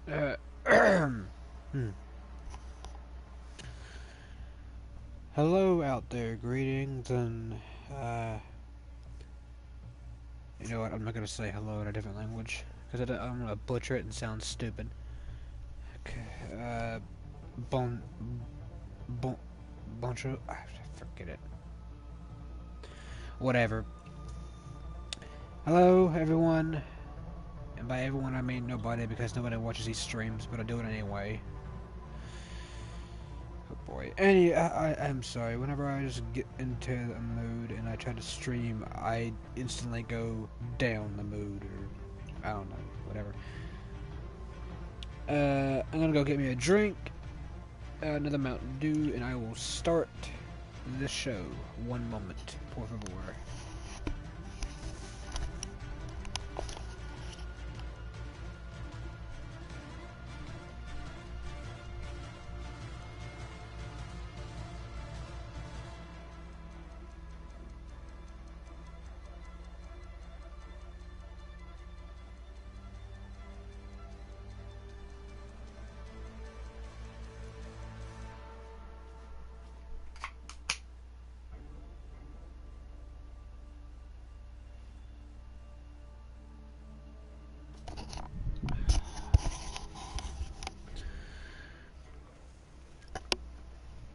Hmm. Hello out there, greetings, and, you know what, I'm not gonna say hello in a different language, because I'm gonna butcher it and sound stupid. Okay, bon, bon, bonjour, forget it. Whatever. Hello, everyone, and by everyone I mean nobody, because nobody watches these streams, but I do it anyway. Oh boy. I'm sorry. Whenever I just get into a mood and I try to stream, I instantly go down the mood, or I don't know, whatever. I'm gonna go get me a drink, another Mountain Dew, and I will start the show. One moment, por favor.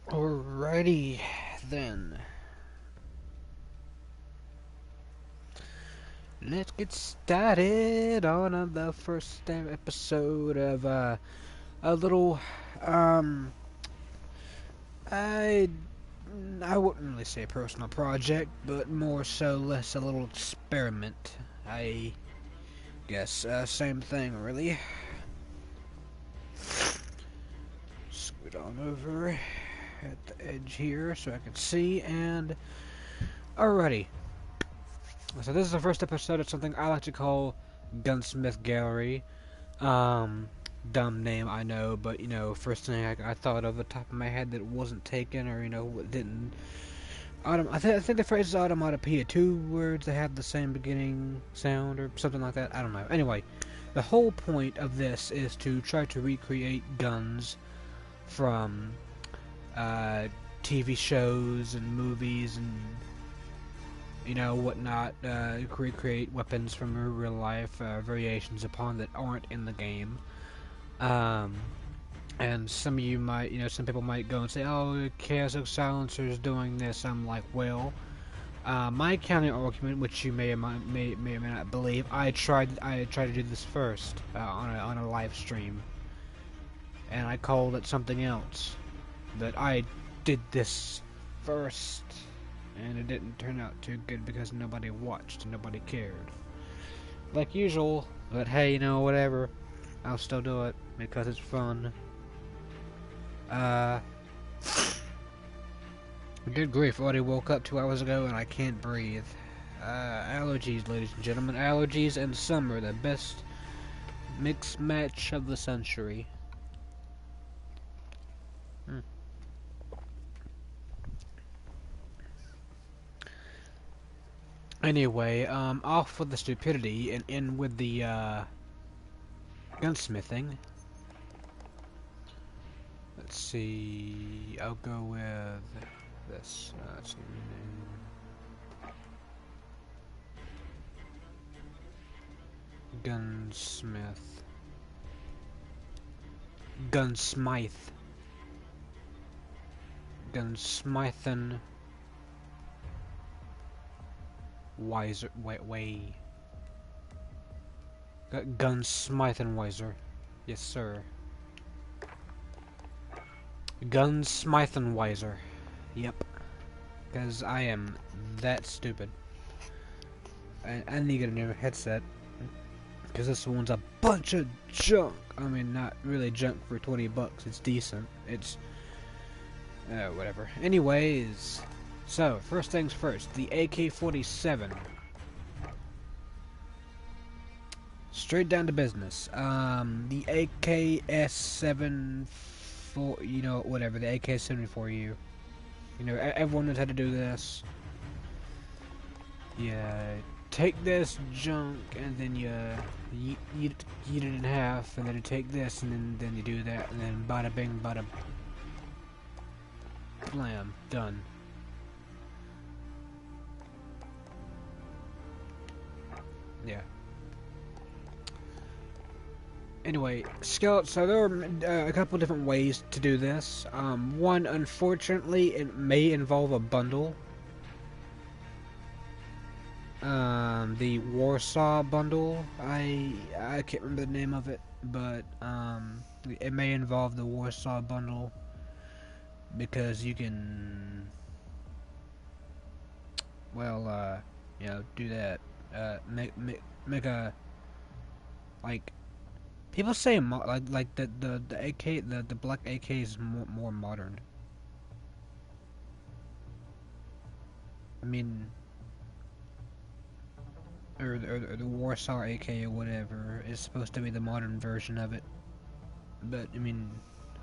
Alrighty, then. Let's get started on the first episode of a little, um, I I wouldn't really say personal project, but more so less a little experiment. I guess same thing really. Scoot on over at the edge here so I can see, and alrighty. So this is the first episode of something I like to call Gunsmith Gallery. Dumb name, I know, but you know, first thing I thought of the top of my head that wasn't taken, or you know, didn't. I think the phrase is automatopoeia. Two words that have the same beginning sound, or something like that. I don't know. Anyway, the whole point of this is to try to recreate guns from TV shows and movies and you know whatnot. Recreate weapons from real life, variations upon that aren't in the game. And some of you might, you know, some people might go and say, "Oh, Chaos Silencer is doing this." I'm like, well, my counter argument, which you may or may or may not believe, I tried to do this first on a live stream, and I called it something else. But I did this first, and it didn't turn out too good because nobody watched and nobody cared, like usual. But hey, you know, whatever. I'll still do it because it's fun. Good grief, I already woke up 2 hours ago and I can't breathe. Allergies, ladies and gentlemen. Allergies and summer, the best mixed match of the century. Anyway, off with the stupidity and in with the, gunsmithing. Let's see, I'll go with this. Let's see. Gunsmith. Gunsmith. Gunsmithin. Wiser. Wait. Gunsmithin Wiser. Yes, sir. Gunsmithin Wiser. Yep. Because I am that stupid. I need to get a new headset. Because this one's a bunch of junk. I mean, not really junk for 20 bucks. It's decent. It's... whatever. Anyways... So, first things first. The AK-47. Straight down to business. The AK-S7... you know, whatever. The AK-74U. You know, everyone knows how to do this. Yeah... take this junk and then you eat it in half, and then you take this and then you do that, and then bada bing, bada blam, done. Yeah. Anyway, skeleton. So there are a couple different ways to do this. One, unfortunately, it may involve a bundle. The Warsaw bundle. I can't remember the name of it, but it may involve the Warsaw bundle because you can, well, you know, do that. Make a, like. People say like the AK, the black AK is more modern. I mean, or the Warsaw AK or whatever is supposed to be the modern version of it. But I mean,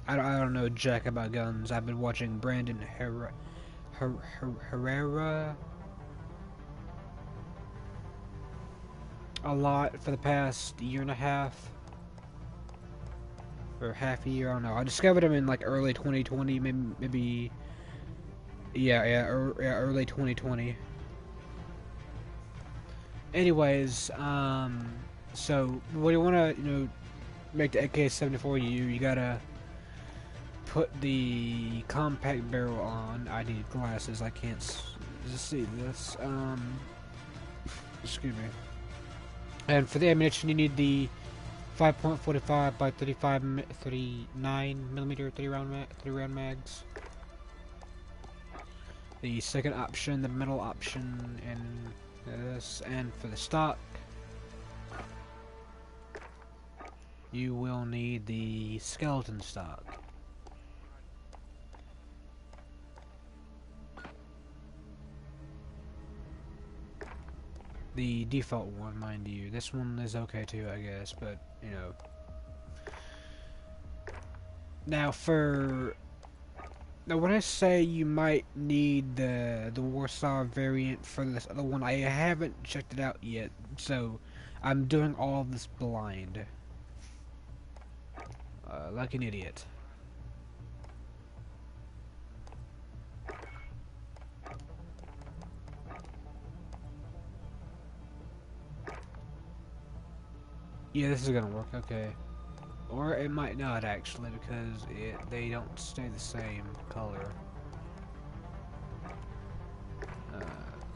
I don't know jack about guns. I've been watching Brandon Herrera a lot for the past year and a half. Or half a year, I don't know. I discovered him in like early 2020, maybe early 2020. Anyways, so what you want to, make the AK-74, you gotta put the compact barrel on. I need glasses. I can't see this. Excuse me. And for the ammunition, you need the 5.45 by 39 millimeter 3 round mags. The second option, the middle option, and this. And for the stock, you will need the skeleton stock. The default one, mind you. This one is okay too, I guess, but, Now when I say you might need the Warsaw variant for this other one, I haven't checked it out yet, so I'm doing all of this blind. Like an idiot. Yeah, this is gonna work, okay. Or it might not actually, because they don't stay the same color.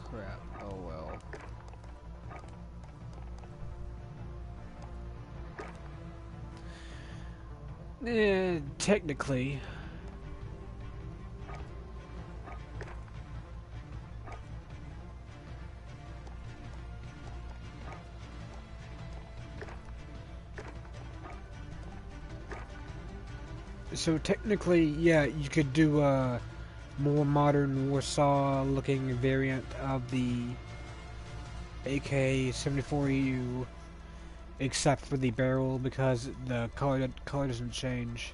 Crap. Oh well. Technically. So technically, yeah, you could do a more modern Warsaw-looking variant of the AK-74U, except for the barrel, because the color doesn't change.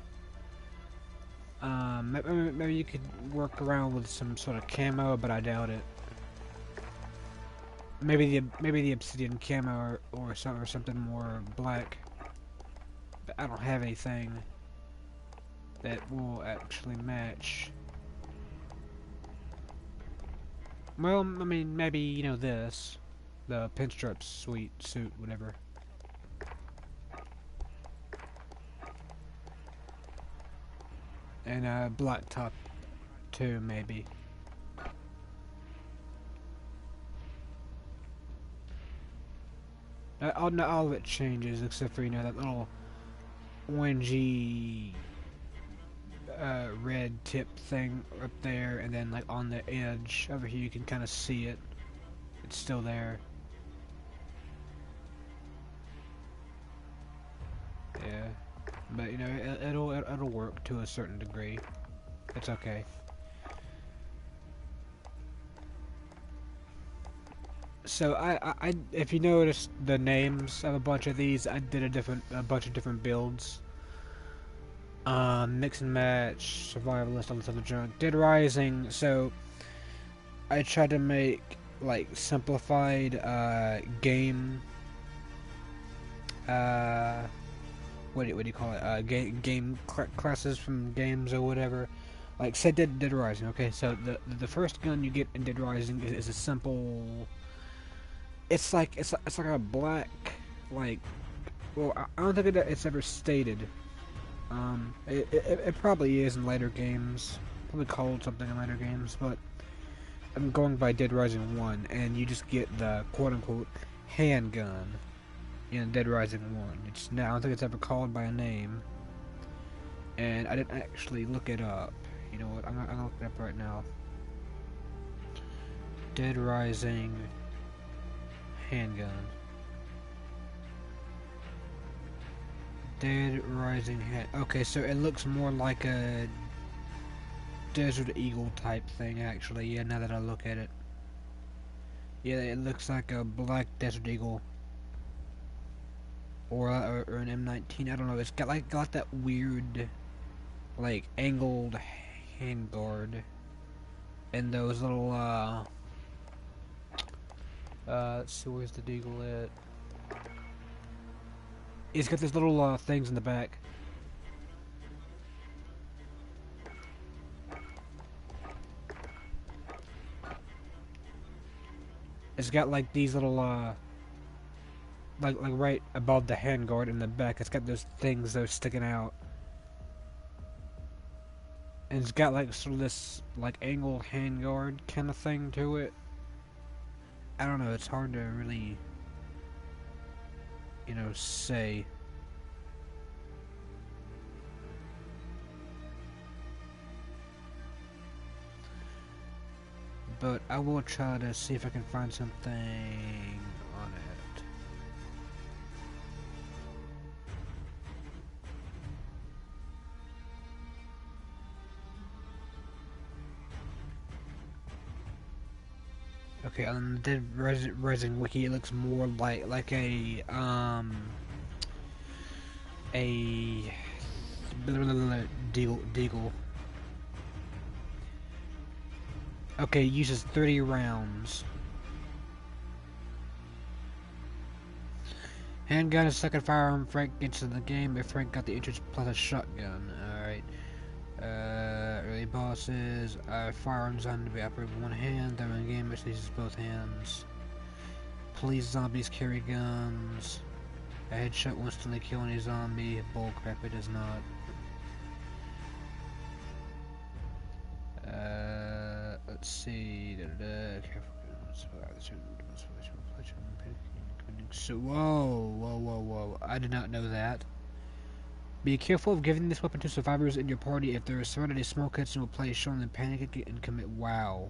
Maybe you could work around with some sort of camo, but I doubt it. Maybe the obsidian camo or something more black. But I don't have anything that will actually match. Well, I mean, maybe, this. The pinstripe suit, whatever. And a black top, too, maybe. All of it changes, except for, that little orangey red tip thing up there, and then like on the edge over here you can kind of see it. It's still there. Yeah, but it'll work to a certain degree. It's okay. So I if you noticed the names of a bunch of these, I did a bunch of different builds. Mix and match, survivalist, all this other junk. Dead Rising, so I tried to make like simplified game what do you call it? Classes from games or whatever. Like say Dead Rising. Okay, so the first gun you get in Dead Rising is a simple. It's like a black like. Well, I don't think it's ever stated. It probably is in later games. Probably called something in later games, but I'm going by Dead Rising 1, and you just get the quote-unquote handgun in Dead Rising 1. It's now, I don't think it's ever called by a name, and I didn't actually look it up. You know what, I'm gonna look it up right now. Dead Rising handgun. Dead Rising hand. Okay, so it looks more like a Desert Eagle type thing, actually. Yeah, now that I look at it. Yeah, it looks like a black Desert Eagle. Or an M19. I don't know. It's got that weird, like, angled handguard. And those little, let's see, where's the Deagle at? It's got these little, things in the back. It's got like these little like right above the handguard in the back. It's got those things that are sticking out, and it's got like sort of this like angled handguard kind of thing to it. I don't know. It's hard to really, you know, say. But I will try to see if I can find something on it. Okay, on the Dead Rising wiki, it looks more like a Deagle. Okay, uses 30 rounds. Handgun is second firearm Frank gets in the game if Frank got the interest plus a shotgun. Alright. Early bosses. Firearm designed to be operated with one hand. Though in game it uses both hands. Police zombies carry guns. A headshot will instantly kill any zombie. Bullcrap, it does not. Let's see. So, whoa. I did not know that. Be careful of giving this weapon to survivors in your party. If there is surrounded a small kitchen will play showing them panic and commit wow.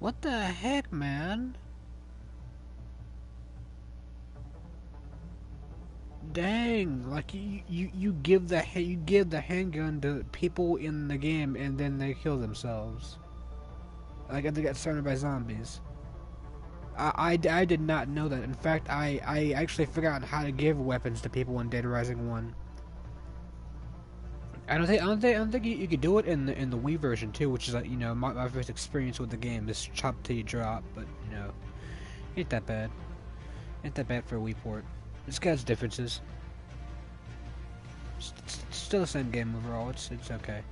What the heck, man? Dang, like you give the handgun to people in the game and then they kill themselves. Like they get surrounded by zombies. I did not know that. In fact, I actually forgot how to give weapons to people in Dead Rising 1. I don't think you could do it in the Wii version too, which is like, you know, my first experience with the game. This chop till you drop, but you know, ain't that bad. Ain't that bad for a Wii port. It's got its differences. It's still the same game overall. It's okay.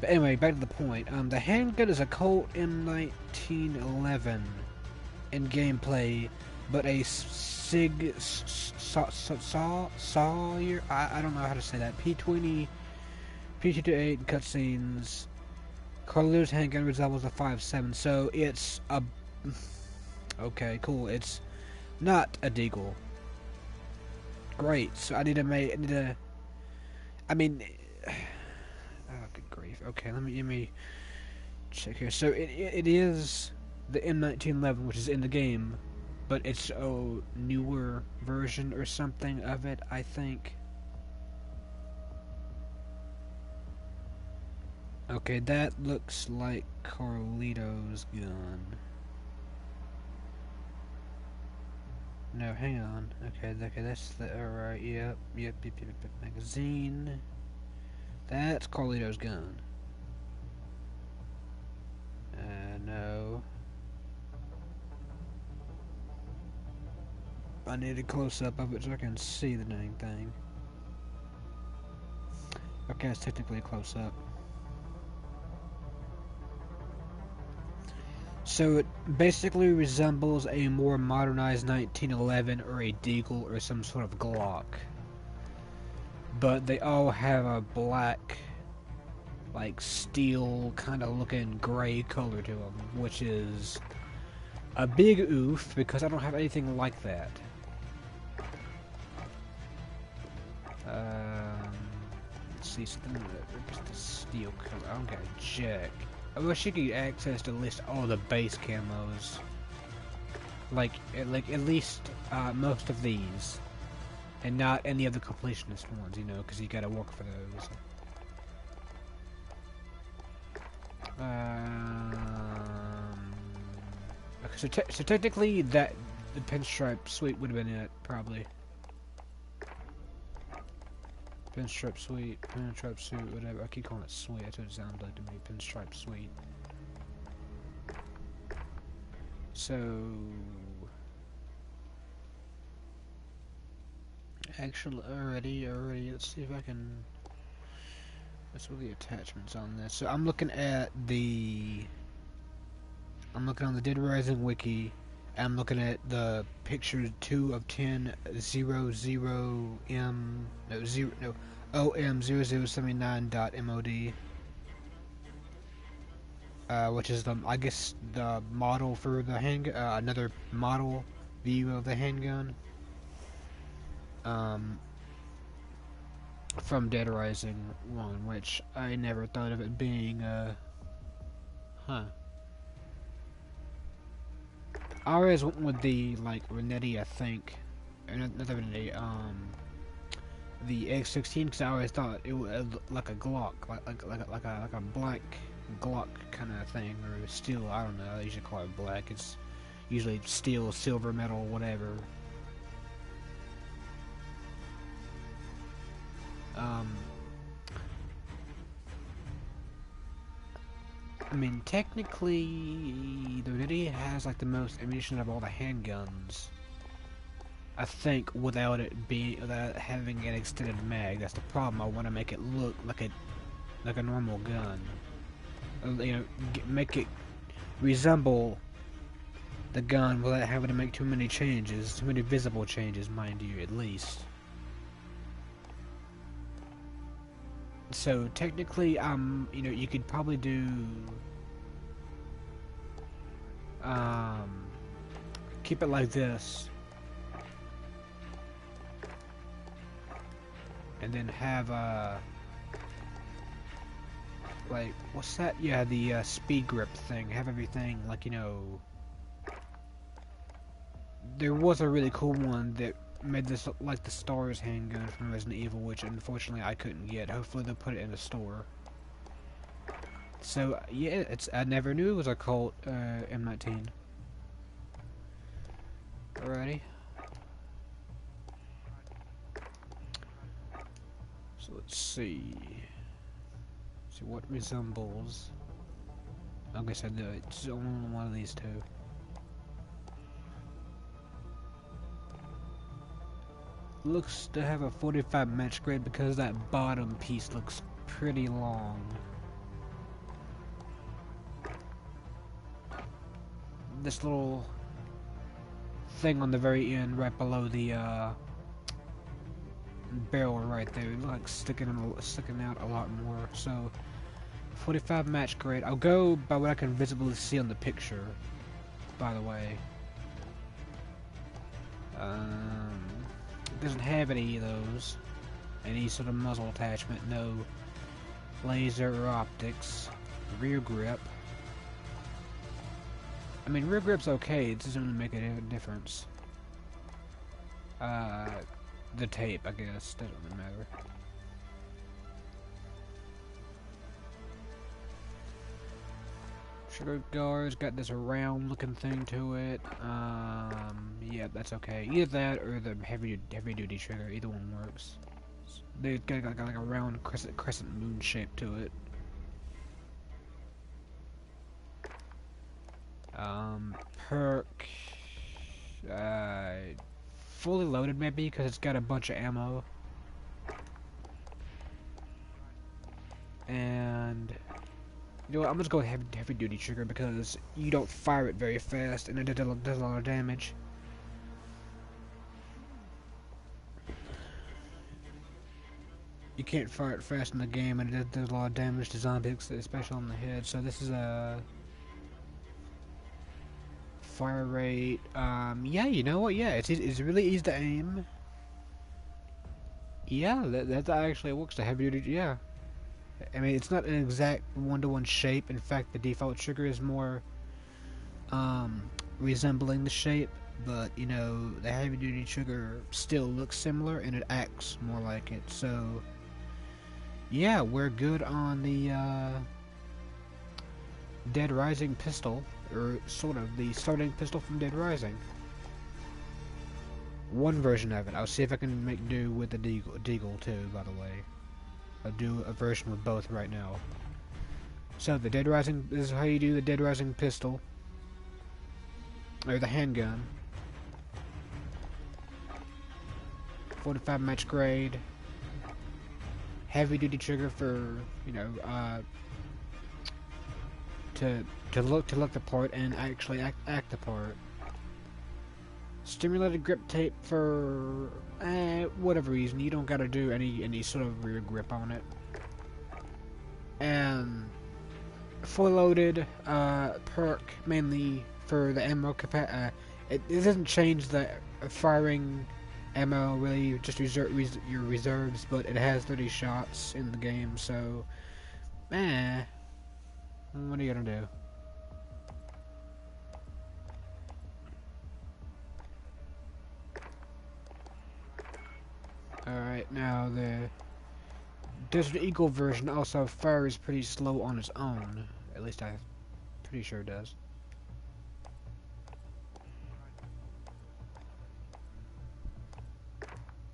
But anyway, back to the point. The handgun is a Colt M1911 in gameplay, but a Sig Sawyer. I don't know how to say that. P20, P228 in cutscenes. Carlito's handgun resembles a 5.7, so it's a. Okay, cool. It's not a Deagle. Great. So I need to. I mean, oh good grief. Okay, let me check here. So it is the M1911, which is in the game, but it's a newer version or something of it, I think. Okay, that looks like Carlito's gun. No, hang on. Okay, that's the alright. Yep. Magazine. That's Carlito's gun. I need a close-up of it so I can see the dang thing. Okay, it's technically a close-up. So it basically resembles a more modernized 1911 or a Deagle or some sort of Glock. But they all have a black, like steel kind of looking gray color to them, which is a big oof because I don't have anything like that. Let's see, something that the steel color. I don't got a jack. I wish you could get access to list all the base camos. Like at least most of these, and not any of the completionist ones, you know, because you gotta work for those. Okay, so technically that the pinstripe suite would have been it, probably. Pinstripe suite, pinstripe suit, whatever. I keep calling it suite. That's what it sounds like to me. Pinstripe suite. So, actually, already. Let's see if I can. What's all the attachments on this? So I'm looking at the. I'm looking on the Dead Rising wiki. I'm looking at the picture 2 of 10 00M OM0079.MOD, which is the I guess the model for the handgun, another model view of the handgun, from Dead Rising 1, which I never thought of it being huh. I always went with the, like, Renetti, I think. Or not the Renetti, the X16, because I always thought it was like a Glock, like a black Glock kind of thing, or steel, I don't know, I usually call it black. It's usually steel, silver, metal, whatever. I mean, technically, the Renetti has like the most ammunition of all the handguns. I think without having an extended mag. That's the problem. I want to make it look like a normal gun. You know, make it resemble the gun without having to make too many changes, too many visible changes, mind you, at least. So technically, you know, you could probably do, keep it like this, and then have like, what's that? Yeah, the speed grip thing. Have everything like, you know. There was a really cool one that made this look like the Stars handgun from Resident Evil, which unfortunately I couldn't get. Hopefully they'll put it in the store. So yeah, I never knew it was a Colt M19. Alrighty. So let's see. See what resembles. I guess I do. It's only one of these two. Looks to have a 45 match grade because that bottom piece looks pretty long. This little thing on the very end, right below the barrel right there, like sticking out a lot more. So 45 match grade. I'll go by what I can visibly see on the picture, by the way. It doesn't have any of those. Any sort of muzzle attachment, no laser or optics. Rear grip. I mean, rear grip's okay, it doesn't really make a difference. The tape, I guess, doesn't really matter. Trigger guard's got this round looking thing to it. Yeah, that's okay. Either that or the heavy duty trigger, either one works. They've got like a round crescent moon shape to it. Perk, fully loaded maybe, because it's got a bunch of ammo. And you know what, I'm just going heavy duty trigger because you don't fire it very fast and it does a lot of damage. You can't fire it fast in the game and it does a lot of damage to zombies, especially on the head. So this is a fire rate. Yeah, you know what? Yeah, it's really easy to aim. Yeah, that actually works. The heavy duty. Yeah. I mean, it's not an exact one-to-one shape. In fact, the default trigger is more resembling the shape, but you know, the heavy-duty trigger still looks similar and it acts more like it. So, yeah, we're good on the Dead Rising pistol, or sort of the starting pistol from Dead Rising. One version of it. I'll see if I can make do with the Deagle too, by the way. I'll do a version with both right now. So the Dead Rising, this is how you do the Dead Rising pistol. Or the handgun. 45 match grade. Heavy duty trigger for, you know, to look the part and actually act the part. Stimulated grip tape for whatever reason. You don't gotta do any sort of rear grip on it. And fully loaded perk mainly for the ammo capacity. It doesn't change the firing ammo really, just your reserves, but it has 30 shots in the game. So, what are you gonna do? Alright, now the Desert Eagle version also fires pretty slow on its own. At least I'm pretty sure it does.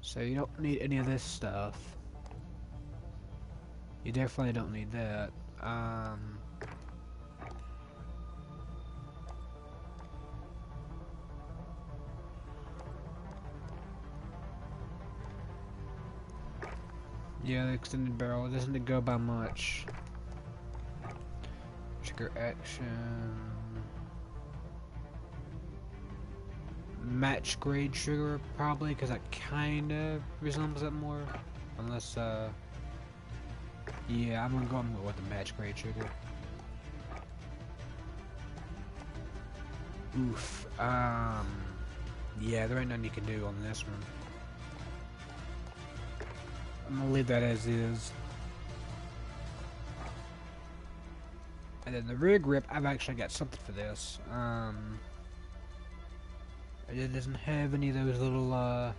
So you don't need any of this stuff. You definitely don't need that. Yeah, the extended barrel doesn't go by much. Trigger action. Match grade trigger, probably, because that kind of resembles it more. Unless, yeah, I'm gonna go with the match grade trigger. Oof. Yeah, there ain't nothing you can do on this one. I'm gonna leave that as is. And then the rear grip, I've actually got something for this. It doesn't have any of those little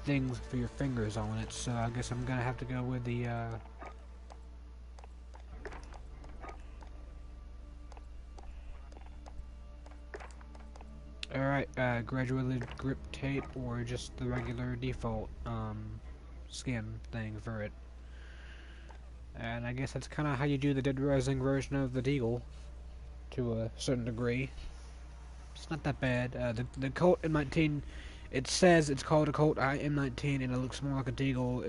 things for your fingers on it, so I guess I'm gonna have to go with the Alright, graduated grip tape or just the regular default skin thing for it. And I guess that's kind of how you do the Dead Rising version of the Deagle, to a certain degree. It's not that bad. The Colt M19, it says it's called a Colt M19 and it looks more like a Deagle.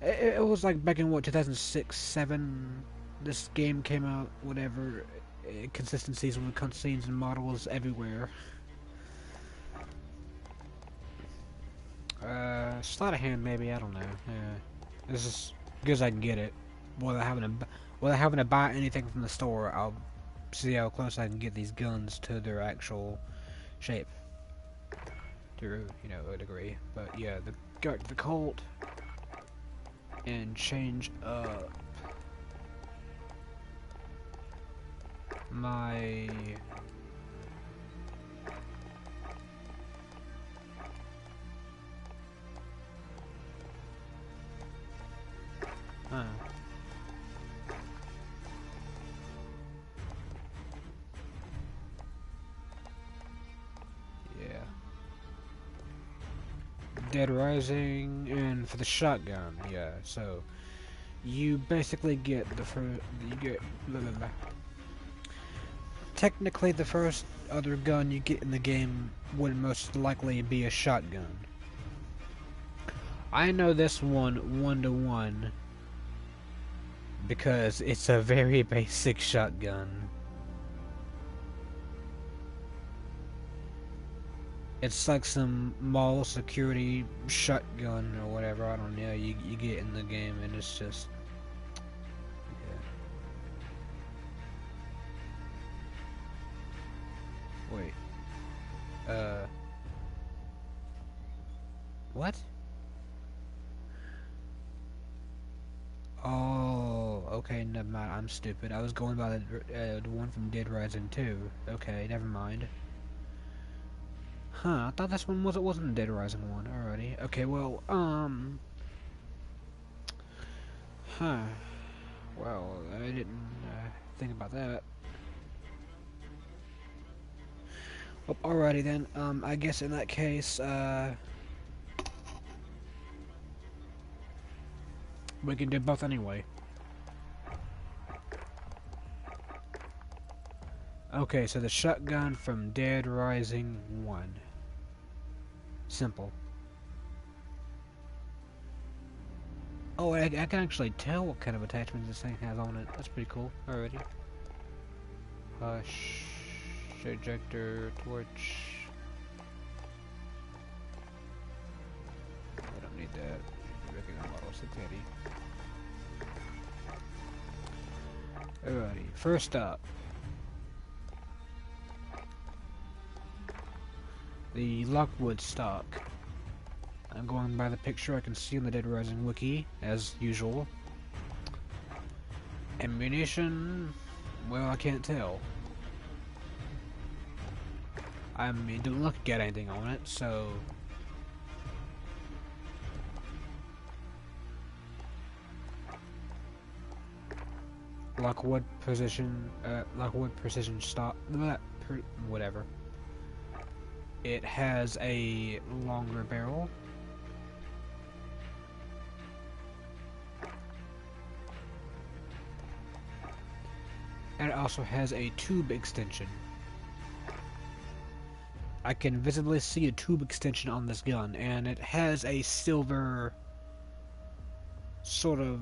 It was like back in what, 2006, 7, this game came out, whatever. Consistencies with cutscenes and models everywhere. Sleight of hand maybe, I don't know. Yeah, this is good as I can get it. Without having to buy anything from the store, I'll see how close I can get these guns to their actual shape, to, you know, a degree. But yeah, the Colt, and change up my yeah, Dead Rising, and for the shotgun, yeah. So you basically get technically the first other gun you get in the game would most likely be a shotgun. I know this one 1-to-1 because it's a very basic shotgun. It's like some mall security shotgun or whatever, I don't know, you get in the game, and it's just... yeah. Wait. What? Oh, okay, never mind, I'm stupid. I was going by the one from Dead Rising 2. Okay, never mind. Huh, I thought this one wasn't a Dead Rising 1. Alrighty. Okay, well, huh. Well, I didn't think about that. Well, alrighty then. I guess in that case, we can do both anyway. Okay, so the shotgun from Dead Rising 1. Simple. Oh, I can actually tell what kind of attachments this thing has on it. That's pretty cool. Alrighty. Hush. Ejector, torch. I don't need that. Regular model, so teddy. Alrighty. First up. The Lockwood Stock. I'm going by the picture I can see on the Dead Rising wiki, as usual. Ammunition, well, I can't tell. I mean, it doesn't look like get anything on it, so... Lockwood precision stock, whatever. It has a longer barrel. And it also has a tube extension. I can visibly see a tube extension on this gun, and it has a silver sort of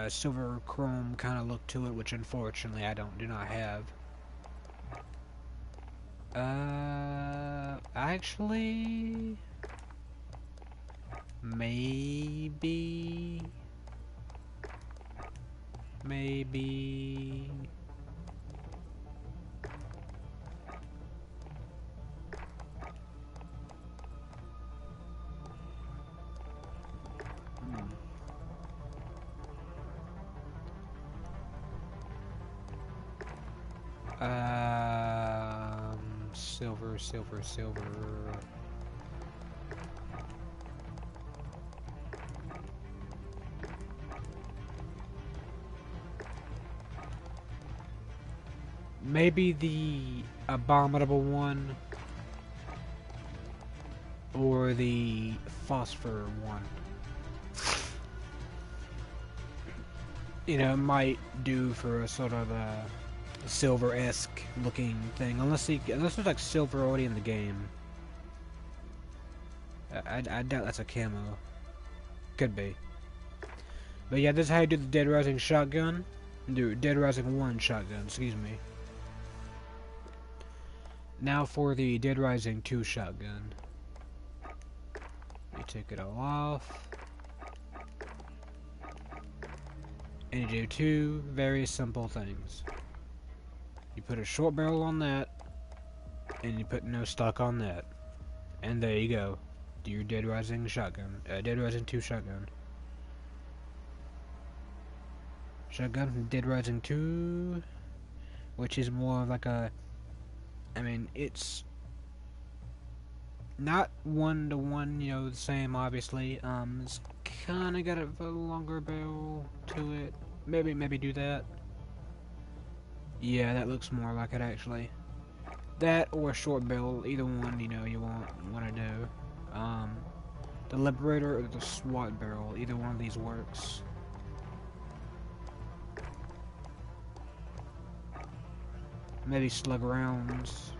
silver chrome kind of look to it, which unfortunately I do not have. Actually, maybe. Silver. Maybe the abominable one, or the phosphor one. You know, it might do for a sort of a silver-esque looking thing, unless there's like silver already in the game. I doubt that's a camo. Could be. But yeah, this is how you do the Dead Rising shotgun. Dead Rising 1 shotgun, excuse me. Now for the Dead Rising 2 shotgun. You take it all off. And you do two very simple things. You put a short barrel on that, and you put no stock on that. And there you go. Do your Dead Rising shotgun. Dead Rising 2 shotgun. Shotgun from Dead Rising 2, which is more of like a... I mean, it's not 1-to-1, you know, the same, obviously. It's kind of got a longer barrel to it. Maybe do that. Yeah, that looks more like it, actually. That or a short barrel, either one, you know, you want to do. The Liberator or the SWAT barrel, either one of these works. maybe slug rounds.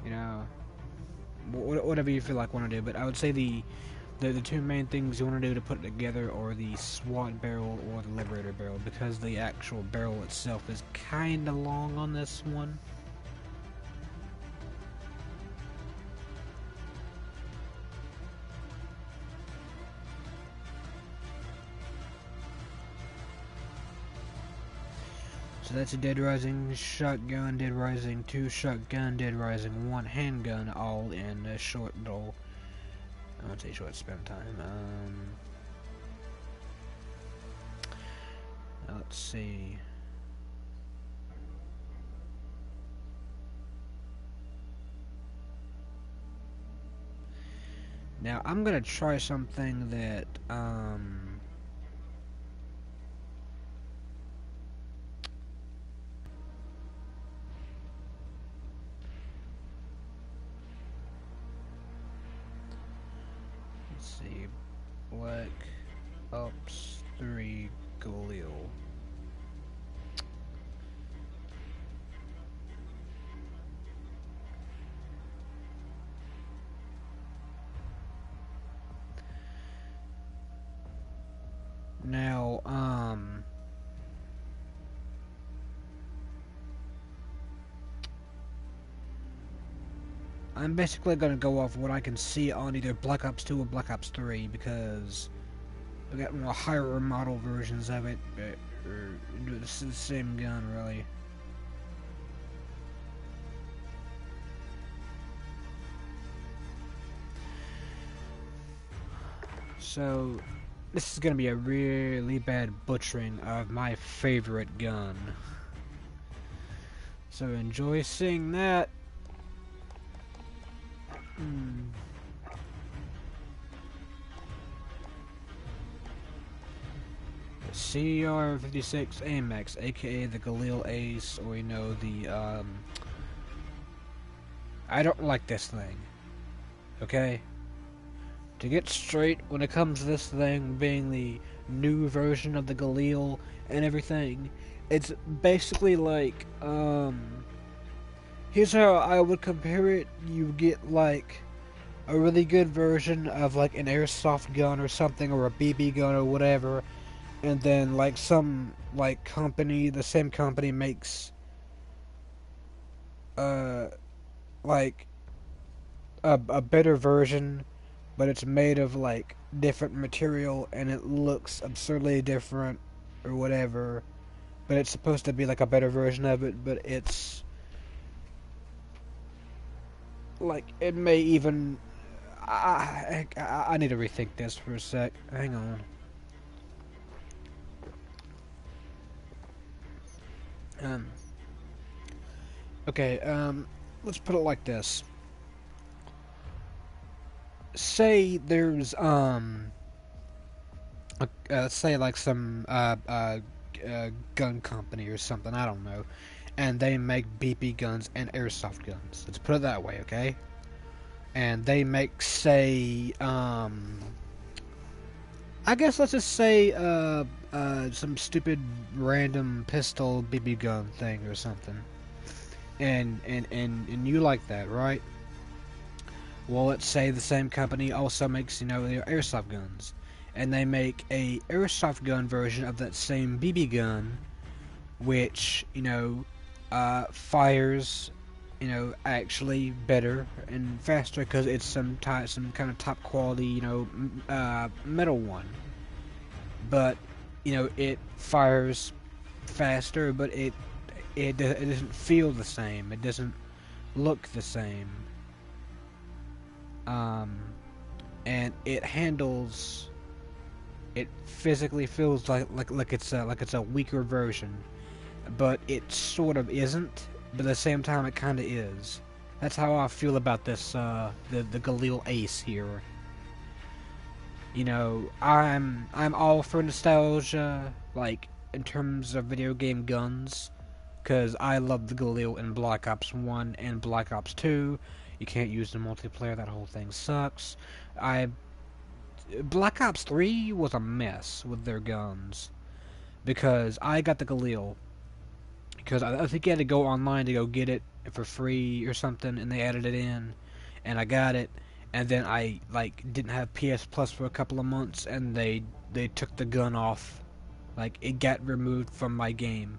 You know, whatever you feel like want to do. But I would say the two main things you want to do to put it together are the SWAT barrel or the Liberator barrel, because the actual barrel itself is kind of long on this one. So that's a Dead Rising shotgun, Dead Rising 2 shotgun, Dead Rising 1 handgun, all in a short little, I won't say short span of time. Let's see. Now I'm gonna try something that let's see, Black Ops 3 Galil. Now, I'm basically gonna go off what I can see on either Black Ops 2 or Black Ops 3, because we got more higher model versions of it, or the same gun, really. So, this is gonna be a really bad butchering of my favorite gun. So enjoy seeing that. CR56 AMX, aka the Galil Ace, or you know, the I don't like this thing. Okay? To get straight, when it comes to this thing being the new version of the Galil and everything, it's basically like, here's how I would compare it. You get like a really good version of like an airsoft gun or something, or a BB gun or whatever, and then like some like company, the same company makes like a better version, but it's made of like different material and it looks absurdly different or whatever, but it's supposed to be like a better version of it, but it's like, it may even, I need to rethink this for a sec. Hang on. Okay, let's put it like this. Say there's, let's say like some, gun company or something, I don't know, and they make BB guns and airsoft guns. Let's put it that way, okay? And they make, say, I guess let's just say, some stupid random pistol BB gun thing or something. And you like that, right? Well, let's say the same company also makes, you know, their airsoft guns. And they make a airsoft gun version of that same BB gun, which, you know, fires, you know, actually better and faster, because it's some kind of top quality, you know, metal one. But, you know, it fires faster, but it doesn't feel the same. It doesn't look the same. And it handles. It physically feels like it's a weaker version, but it sort of isn't. But at the same time, it kind of is. That's how I feel about this. The Galil Ace here. You know, I'm all for nostalgia, like in terms of video game guns, because I love the Galil in Black Ops 1 and Black Ops 2. You can't use the multiplayer, that whole thing sucks. Black Ops 3 was a mess with their guns, because I got the Galil, because I think you had to go online to go get it for free or something, and they added it in, and I got it, and then I like didn't have PS Plus for a couple of months, and they took the gun off, like it got removed from my game.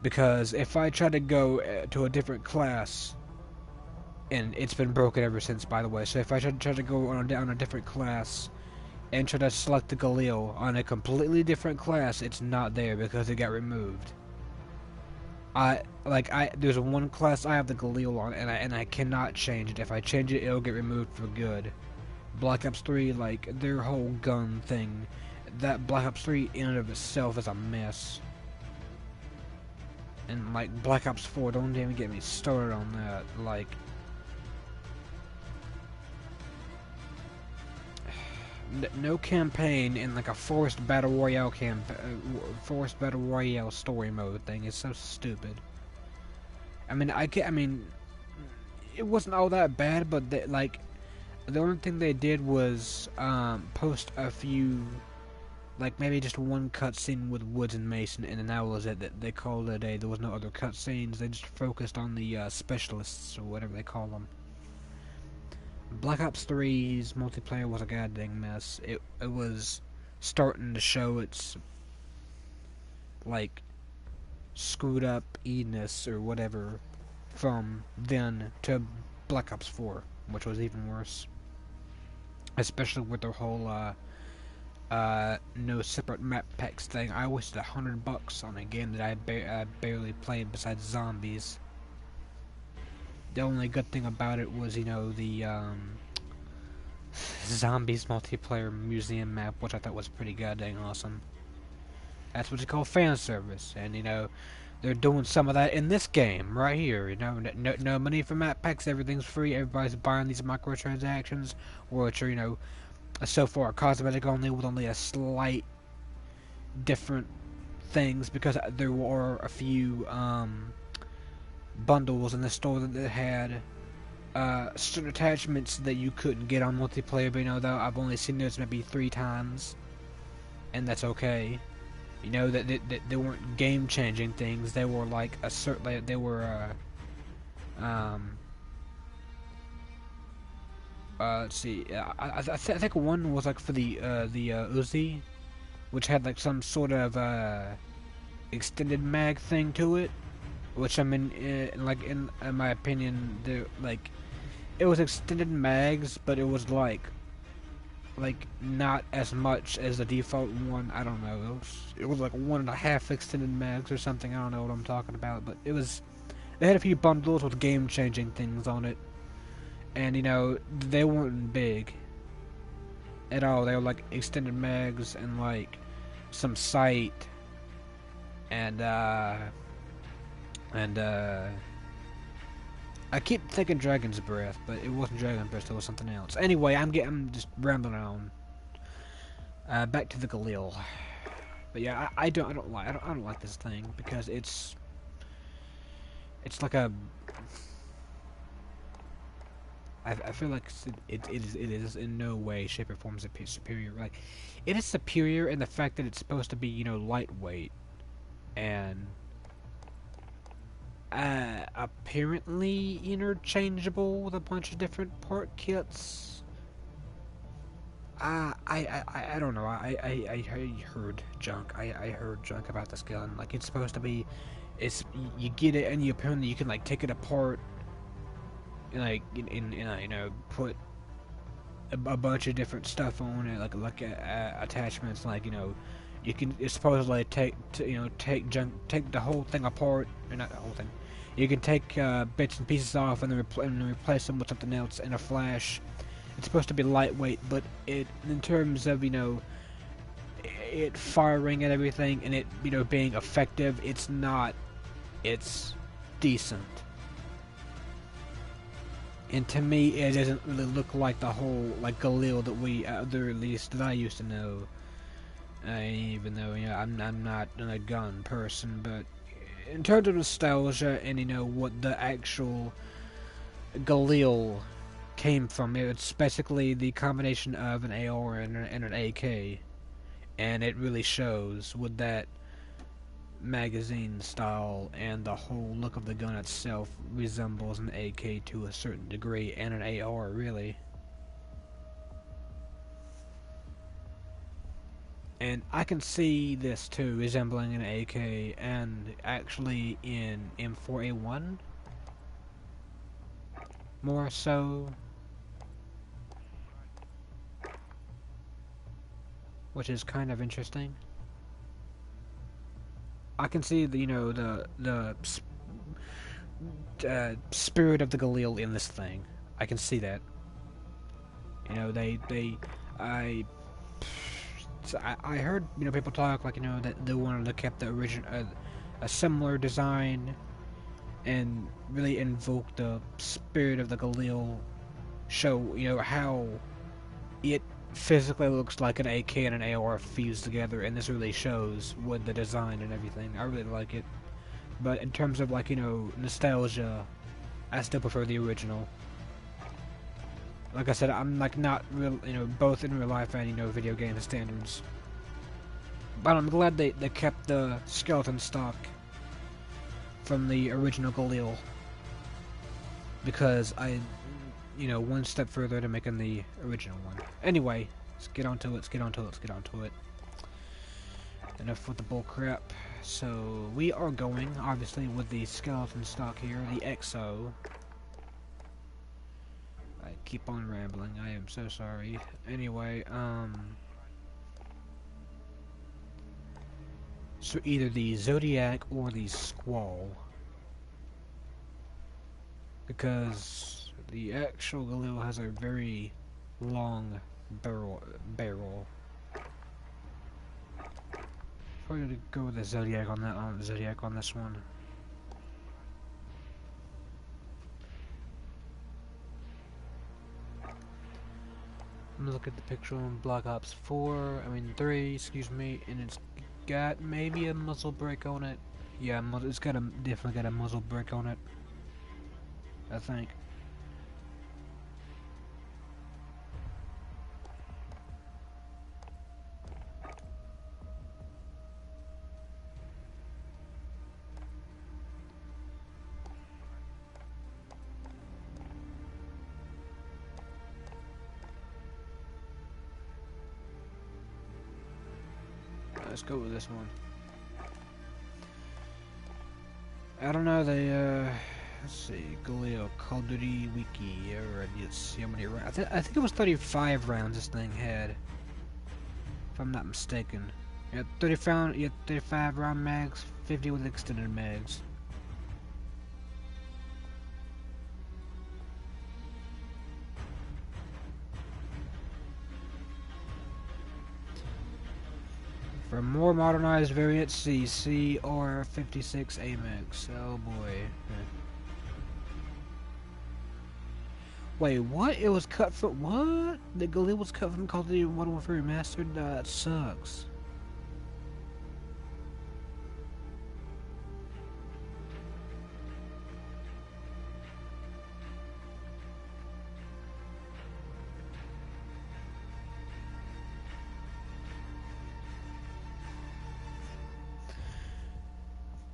Because if I try to go to a different class, and it's been broken ever since, by the way. So if I try to go on a different class and try to select the Galil on a completely different class, it's not there because it got removed. There's one class I have the Galil on, and I cannot change it. If I change it, it'll get removed for good. Black Ops 3, like their whole gun thing, that Black Ops 3 in and of itself is a mess. And like Black Ops 4, don't even get me started on that. Like, no campaign in like a forced battle royale story mode thing is so stupid. I mean, it wasn't all that bad, but like the only thing they did was post a few, like maybe just one cutscene with Woods and Mason, and then that was it. That they called it a day. There was no other cutscenes. They just focused on the specialists or whatever they call them. Black Ops 3's multiplayer was a goddamn mess. It was starting to show its like screwed up E-ness or whatever from then to Black Ops 4, which was even worse. Especially with their whole no separate map packs thing. I wasted $100 on a game that I barely played besides zombies. The only good thing about it was, you know, the zombies multiplayer museum map, which I thought was pretty goddamn awesome. That's what you call fan service, and you know, they're doing some of that in this game right here. You know, no money for map packs, everything's free. Everybody's buying these microtransactions, which are, you know, so far cosmetic only, with only a slight different things, because there were a few bundles in the store that had certain attachments that you couldn't get on multiplayer, but you know, though I've only seen those maybe 3 times, and that's okay. You know, that they weren't game-changing things. They were like a certain, they were let's see, I think one was like for the Uzi, which had like some sort of extended mag thing to it. Which, I mean, like, in my opinion, like, it was extended mags, but it was like not as much as the default one. I don't know. It was like 1.5 extended mags or something. I don't know what I'm talking about, but they had a few bundles with game-changing things on it, and you know, they weren't big at all. They were like extended mags and like some sight and I keep thinking Dragon's Breath, but it wasn't Dragon's Breath, it was something else. Anyway, I'm just rambling on. Back to the Galil. But yeah, I don't like this thing because it's like a. I feel like it is in no way, shape, or form superior. Like, it is superior in the fact that it's supposed to be, you know, lightweight and apparently interchangeable with a bunch of different part kits. I don't know. I heard junk. I heard junk about this gun. Like, it's supposed to be, you get it and apparently you can like take it apart, like in you know, put a bunch of different stuff on it, like attachments, like, you know. You can supposedly take the whole thing apart, or not the whole thing. You can take bits and pieces off and then replace them with something else in a flash. It's supposed to be lightweight, but in terms of, you know, it firing and everything, and it, you know, being effective, it's not. It's decent. And to me, it doesn't really look like the whole like Galil that at least that I used to know. Even though, you know, I'm not a gun person, but in terms of nostalgia and, you know, what the actual Galil came from, it's basically the combination of an AR and an AK, and it really shows with that magazine style, and the whole look of the gun itself resembles an AK to a certain degree, and an AR, really. And I can see this too, resembling an AK, and actually in M4A1, more so, which is kind of interesting. I can see the, you know, the spirit of the Galil in this thing. I can see that. You know, I heard, you know, people talk like, you know, that they wanted to keep the original, a similar design, and really invoke the spirit of the Galil. Show, you know, how it physically looks like an AK and an AR fused together, and this really shows with the design and everything. I really like it. But in terms of, like, you know, nostalgia, I still prefer the original. Like I said, I'm like not real, you know, both in real life and, you know, video game standards. But I'm glad they kept the skeleton stock from the original Galil, because I, you know, one step further to making the original one. Anyway, let's get onto it. Let's get onto it. Let's get onto it. Enough with the bull crap. So we are going, obviously, with the skeleton stock here, the XO. I keep on rambling. I am so sorry. Anyway, so either the Zodiac or the Squall, because the actual Galil has a very long barrel. Probably gonna go with the Zodiac on that. Zodiac on this one. I'm gonna look at the picture on Black Ops 3, excuse me, and it's got maybe a muzzle brake on it. Yeah, it's got definitely got a muzzle brake on it, I think. Let's go with this one. I don't know, let's see, Galil, Call of Duty Wiki, alright, let's see how many rounds. I think it was 35 rounds this thing had, if I'm not mistaken. You had 35 round mags, 50 with extended mags. For more modernized variants, see CR56 AMX. Oh boy. Wait, what? It was cut from what? The Galil was cut from Call of Duty Modern Warfare Remastered? That sucks.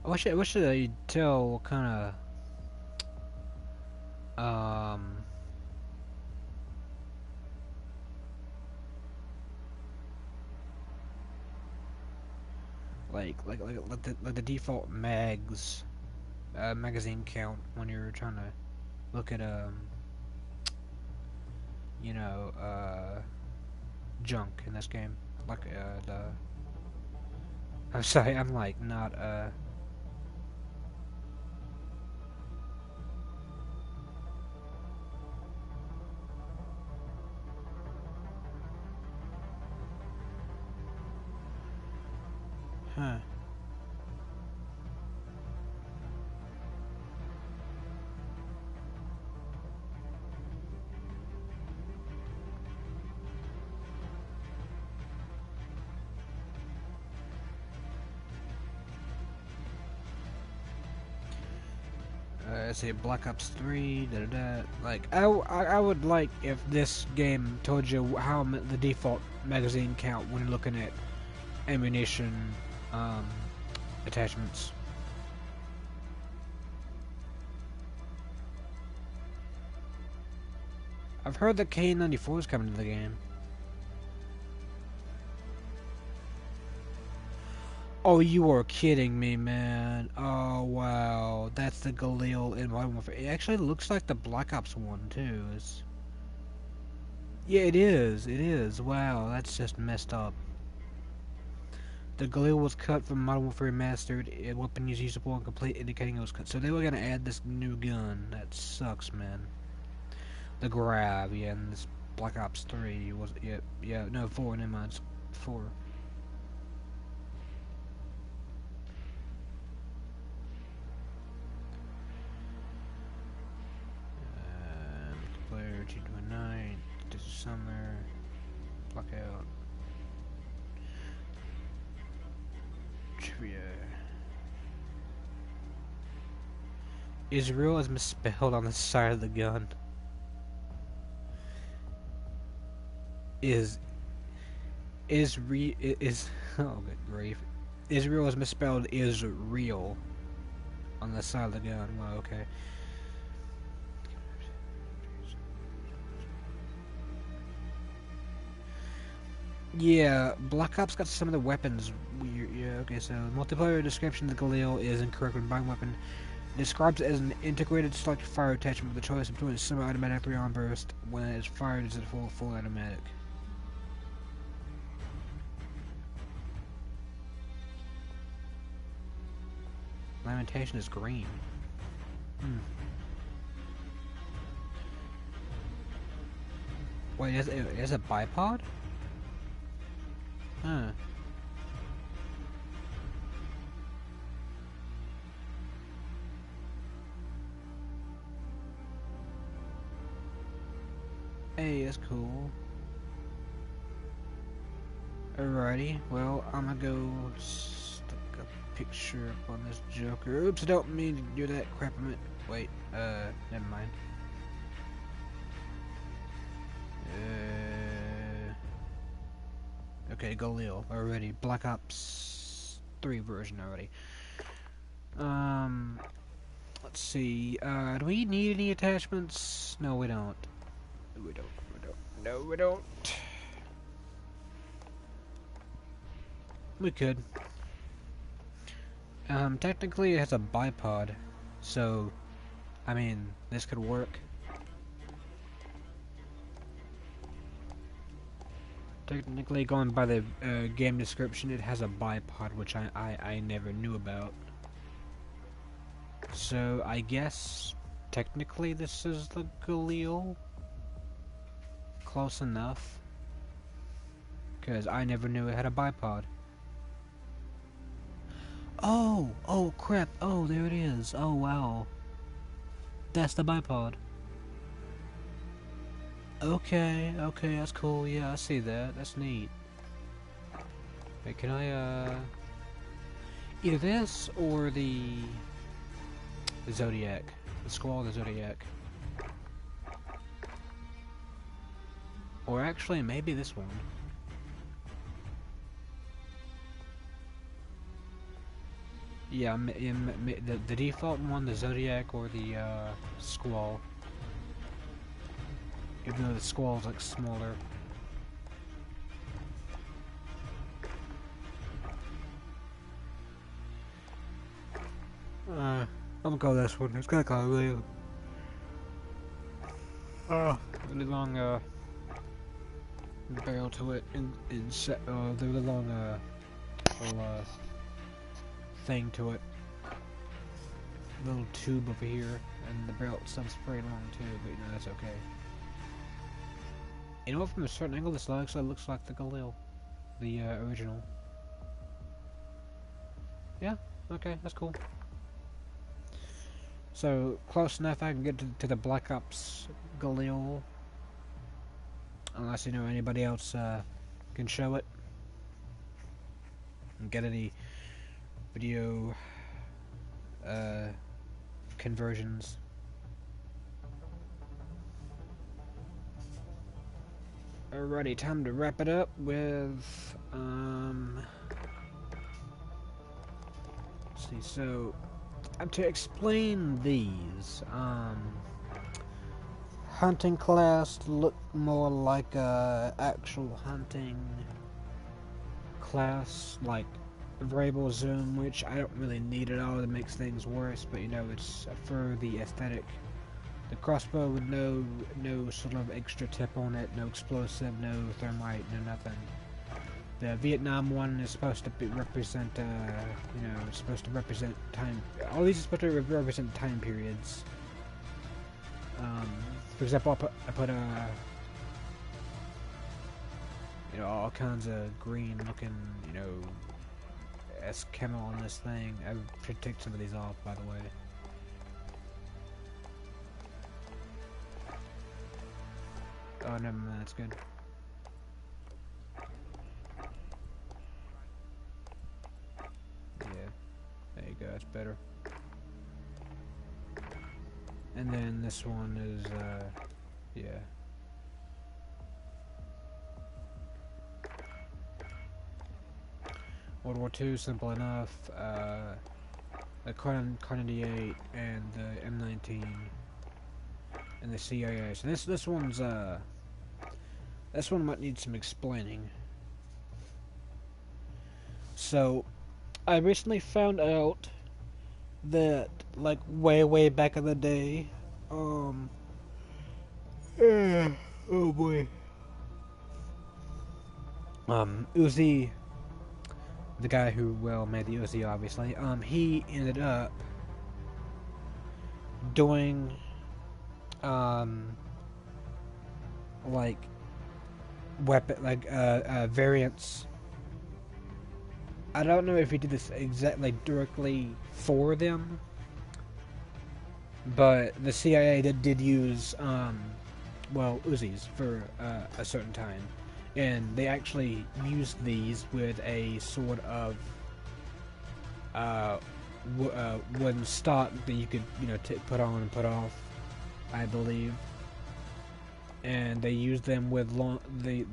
I wish they tell what kind of like the default magazine count when you're trying to look at you know, junk in this game, like I'm sorry, I'm like not huh. Let's see, Black Ops 3, like, I would like if this game told you how the default magazine count when you're looking at ammunition, attachments. I've heard that K94 is coming to the game. Oh, you are kidding me, man. Oh, wow. That's the Galil in Modern Warfare. It actually looks like the Black Ops one, too. Yeah, it is. It is. Wow, that's just messed up. The Galil was cut from Modern Warfare Remastered. Weapon is usable and complete, indicating it was cut. So they were gonna add this new gun. That sucks, man. The Grab, yeah, and this Black Ops 3 was, yeah, no, 4, never mind, it's 4. Multiplayer, G29, this is summer, Blackout. Trivia. Israel is misspelled on the side of the gun. Is oh good grief. Israel is misspelled is real on the side of the gun. Wow, okay. Yeah, Black Ops got some of the weapons weird. Yeah, okay, so multiplayer description of the Galil is incorrect when buying weapon. Describes it as an integrated selective fire attachment with a choice between a semi-automatic 3-round burst. When it is fired, it's a full automatic. Lamentation is green. Wait, it has a bipod? Huh. Hey, that's cool. Alrighty, well, I'm gonna go stick a picture up on this Joker. Oops, I don't mean to do that crap. Wait, never mind. Okay, Galil already. Black Ops 3 version already. Let's see. Do we need any attachments? No, we don't. No, we don't. We could. Technically it has a bipod, so, I mean, this could work. Technically, going by the game description, it has a bipod, which I never knew about. So, I guess, technically this is the Galil. Close enough. Because I never knew it had a bipod. Oh crap, oh there it is, oh wow. That's the bipod. Okay, that's cool, yeah, I see that, that's neat. Wait, can I, either this or the Zodiac. The Squall of the Zodiac. Or actually, maybe this one. Yeah, the default one, the Zodiac or the Squall. Even though the Squall's like smaller. I'm gonna go this one. It's got like a really long barrel to it, and the really long little thing to it. Little tube over here, and the barrel itself's pretty long too, but you know, that's okay. You know what, from a certain angle this actually looks like the Galil, the original. Yeah, okay, that's cool. So, close enough I can get to the Black Ops Galil. Unless, you know, anybody else can show it. And get any video conversions. Alrighty, time to wrap it up with see, so to explain these, hunting class look more like a actual hunting class, like variable zoom, which I don't really need at all. It makes things worse, but you know, it's for the aesthetic. The crossbow with no sort of extra tip on it, no explosive, no thermite, no nothing. The Vietnam one is supposed to represent, you know, it's supposed to represent time. All these are supposed to represent time periods. For example, I put you know, all kinds of green-looking, you know, camo on this thing. I should take some of these off, by the way. Oh, never mind, that's good. Yeah, there you go, that's better. And then this one is, yeah. World War II, simple enough. The Kar 98 and the M19 and the CIA. So this one's this one might need some explaining. So I recently found out that, like, way back in the day, oh boy, Uzi, the guy who, well, made the Uzi, obviously, he ended up doing, like, variants. I don't know if he did this exactly directly for them, but the CIA did use, well, Uzis for a certain time, and they actually used these with a sort of wooden stock that you could, you know, put on and put off, I believe. And they used them with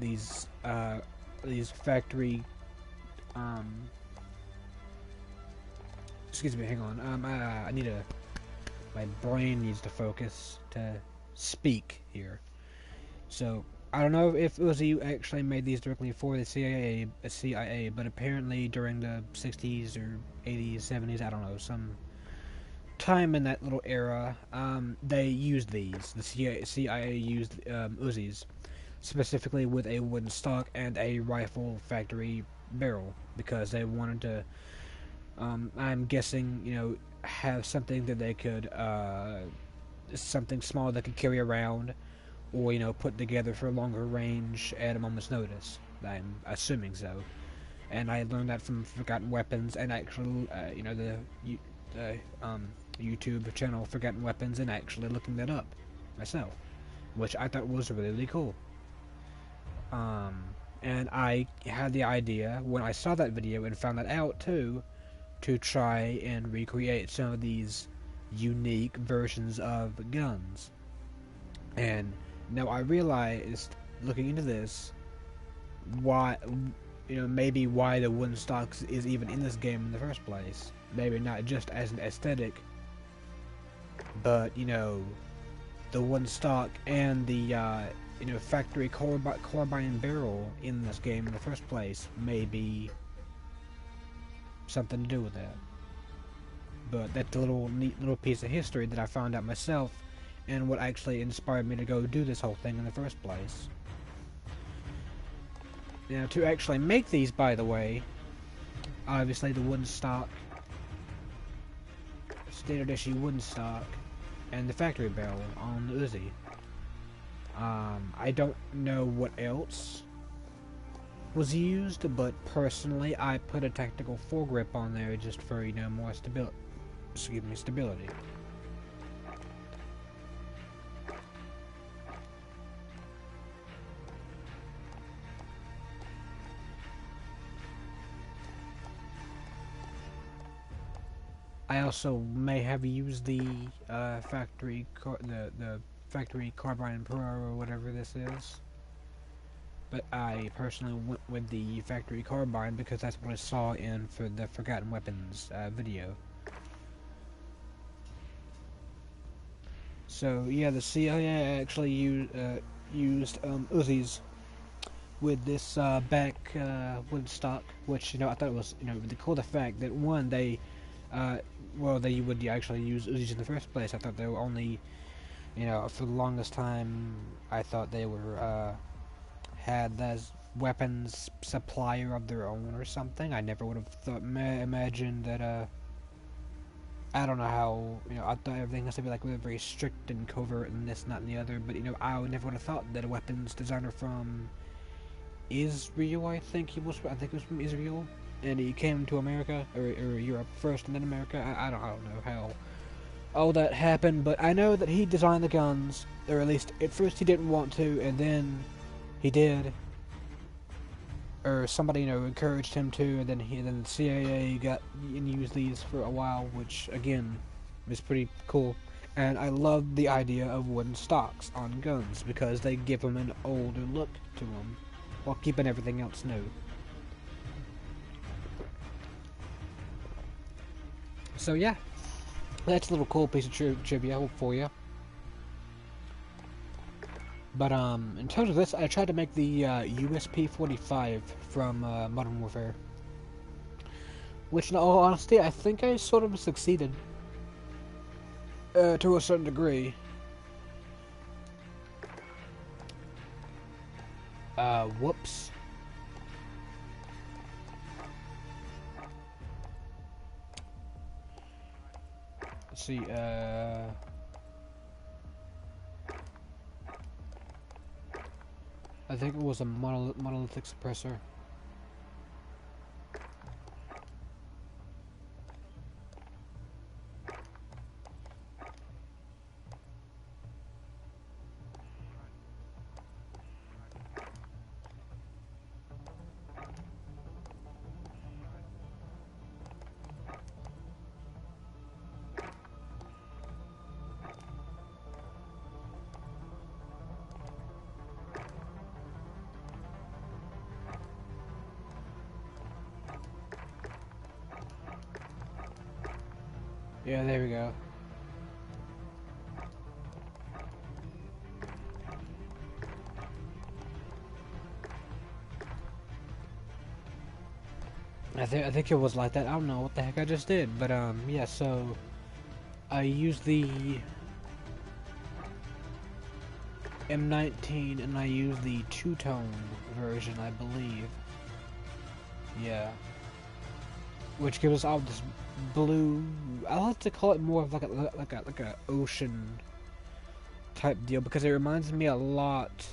these factory. Excuse me, hang on. I need my brain needs to focus to speak here. So I don't know if Uzi actually made these directly for the CIA, but apparently during the 60s or 80s, 70s, I don't know, some time in that little era, they used these. The CIA used Uzis, specifically with a wooden stock and a rifle factory barrel, because they wanted to, I'm guessing, you know, have something that they could, something small they could carry around, or, you know, put together for longer range at a moment's notice. I'm assuming so. And I learned that from Forgotten Weapons, and actually, you know, the YouTube channel Forgotten Weapons, and actually looking that up myself, which I thought was really cool. And I had the idea when I saw that video and found that out too, to try and recreate some of these unique versions of guns. And now I realized, looking into this, why, you know, maybe why the wooden stocks is even in this game in the first place. Maybe not just as an aesthetic, but, you know, the wooden stock and the, you know, factory carbine barrel in this game in the first place may be something to do with that. But that's a neat little piece of history that I found out myself, and what actually inspired me to go do this whole thing in the first place. Now, to actually make these, by the way, obviously the wooden stock, standard issue wooden stock, and the factory barrel on the Uzi. I don't know what else was used, but personally I put a tactical foregrip on there just for, you know, more stability. I also may have used the factory carbine pro, or whatever this is, but I personally went with the factory carbine because that's what I saw in for the Forgotten Weapons video. So yeah, the CIA actually used Uzis with this Wood stock, which I thought it was really cool. The fact that one they would actually use Uzis in the first place. I thought they were only for the longest time I thought they were had as weapons supplier of their own or something. I never would have imagined that. I don't know how, I thought everything has to be like really very strict and covert and this, not and the other, but I would never would have thought that a weapons designer from Israel, I think he was from Israel, and he came to America, or Europe first and then America. I don't know how all that happened, but I know that he designed the guns, or at least at first he didn't want to, and then he did. Or somebody, encouraged him to, and then the CIA got and used these for a while, which again is pretty cool. And I love the idea of wooden stocks on guns because they give them an older look to them while keeping everything else new. So yeah, that's a little cool piece of trivia for you. But in terms of this, I tried to make the USP-45 from Modern Warfare, which, in all honesty, I think I sort of succeeded to a certain degree. Whoops. Let's see. I think it was a monolithic suppressor. Yeah, there we go. I think it was like that. I don't know what the heck I just did, but yeah. So I used the M19 and I used the two-tone version, I believe. Yeah. Which gives us all this blue. I like to call it more of like a ocean type deal because it reminds me a lot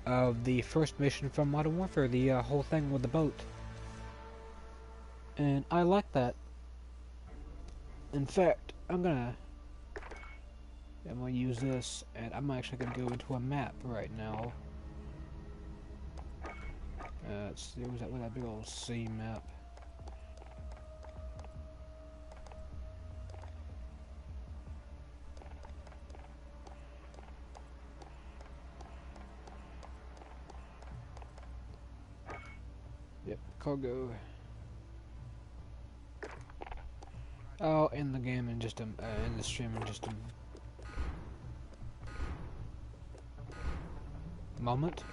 of the first mission from Modern Warfare, the whole thing with the boat, and I like that. In fact, I'm gonna use this, and I'm actually gonna go into a map right now. Let's see, where's that big old sea map? Yep, cargo. Oh, in the game in just a in the stream in just a moment.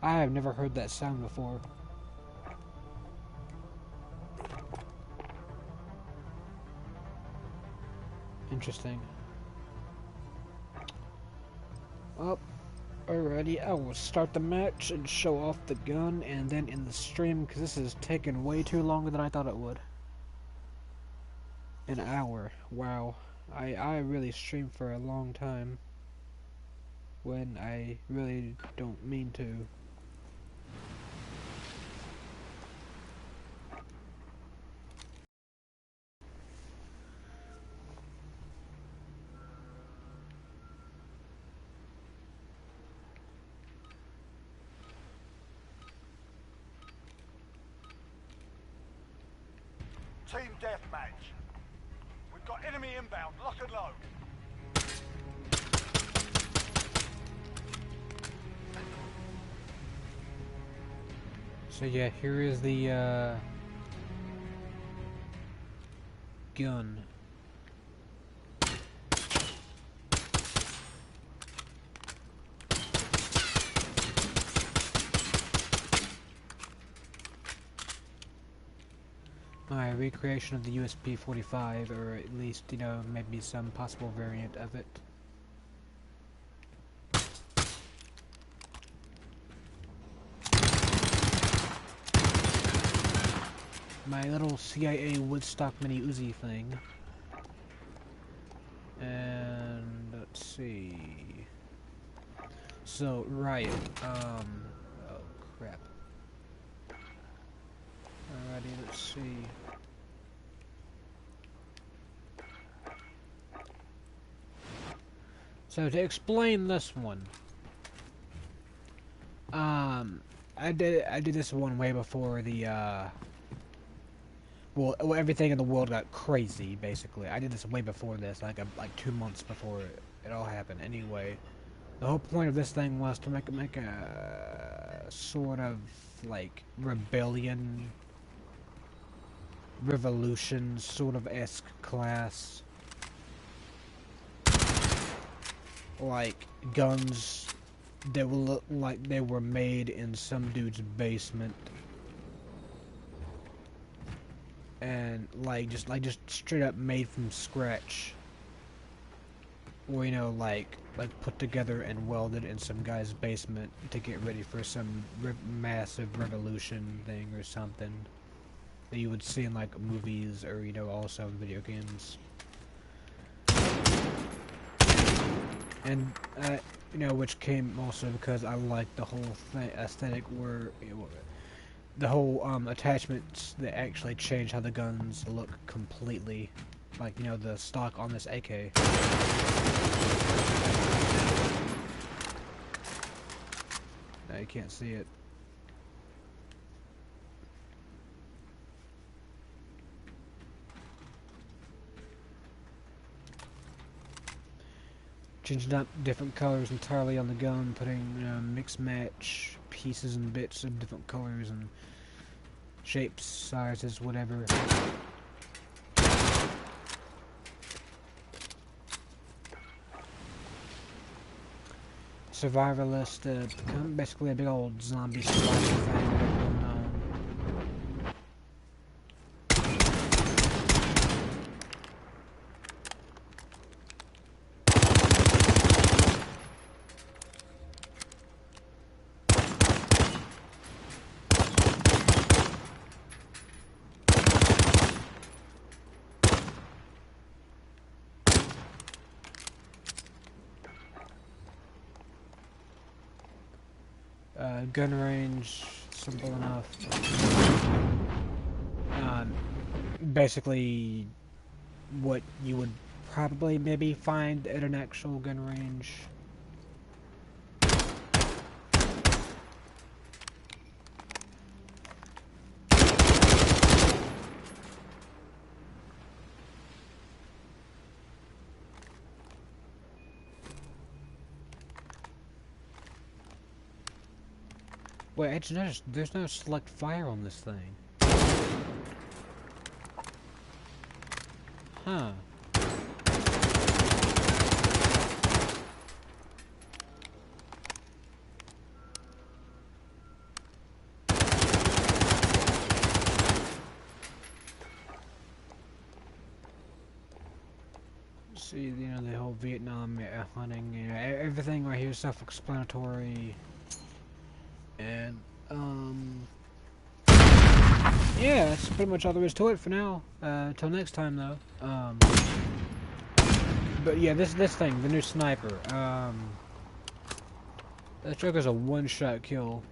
I have never heard that sound before. Interesting. Well, alrighty, I will start the match and show off the gun and then in the stream, because this is taking way too longer than I thought it would. An hour. Wow. I really stream for a long time when I really don't mean to. Team deathmatch. We've got enemy inbound. Lock and load. So yeah, here is the gun. Alright, recreation of the USP-45, or at least, you know, maybe some possible variant of it. My little CIA Woodstock mini Uzi thing. And let's see. So, right, oh crap. Alrighty, let's see. So to explain this one, I did this one way before the well, everything in the world got crazy. Basically, I did this way before this, like 2 months before it all happened. Anyway, the whole point of this thing was to make a sort of like revolution sort of esque class. Like guns that will look like they were made in some dude's basement, and like just straight up made from scratch, or you know like put together and welded in some guy's basement to get ready for some massive revolution thing or something that you would see in like movies, or you know also in video games. And you know, which came also because I like the whole aesthetic where the whole attachments that actually change how the guns look completely, like you know the stock on this AK. Now you can't see it. Changing up different colors entirely on the gun, putting mix match pieces and bits of different colors and shapes, sizes, whatever. Survivalist, basically a big old zombie survival thing. Gun range, simple enough. Basically, what you would probably maybe find at an actual gun range. Wait, I just noticed there's no select fire on this thing. Huh. See, you know, the whole Vietnam hunting, you know, everything right here is self-explanatory. And, yeah, that's pretty much all there is to it for now. Till next time, though. But yeah, this thing, the new sniper, that trigger's a one-shot kill.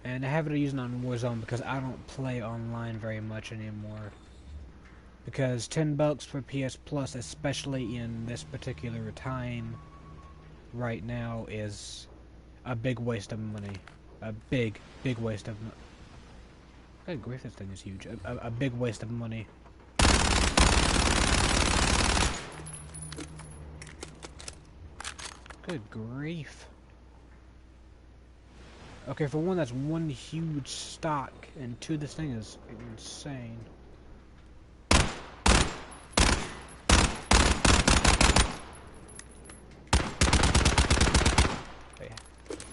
And I have it using on Warzone because I don't play online very much anymore. Because $10 for PS Plus, especially in this particular time, right now, is a big waste of money. A big waste of money. Good grief, this thing is huge. A big waste of money. Good grief. Okay, for one, that's one huge stock, and two, this thing is insane.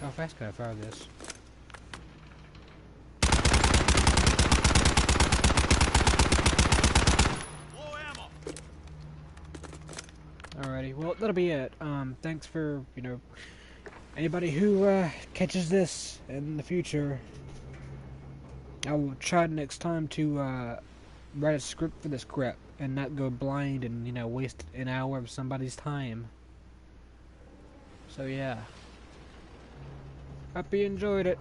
How fast can I fire this? Low ammo. Alrighty, well, that'll be it. Thanks for, anybody who, catches this in the future. I will try next time to, write a script for this crap and not go blind and, waste an hour of somebody's time. So, yeah. Hope you enjoyed it.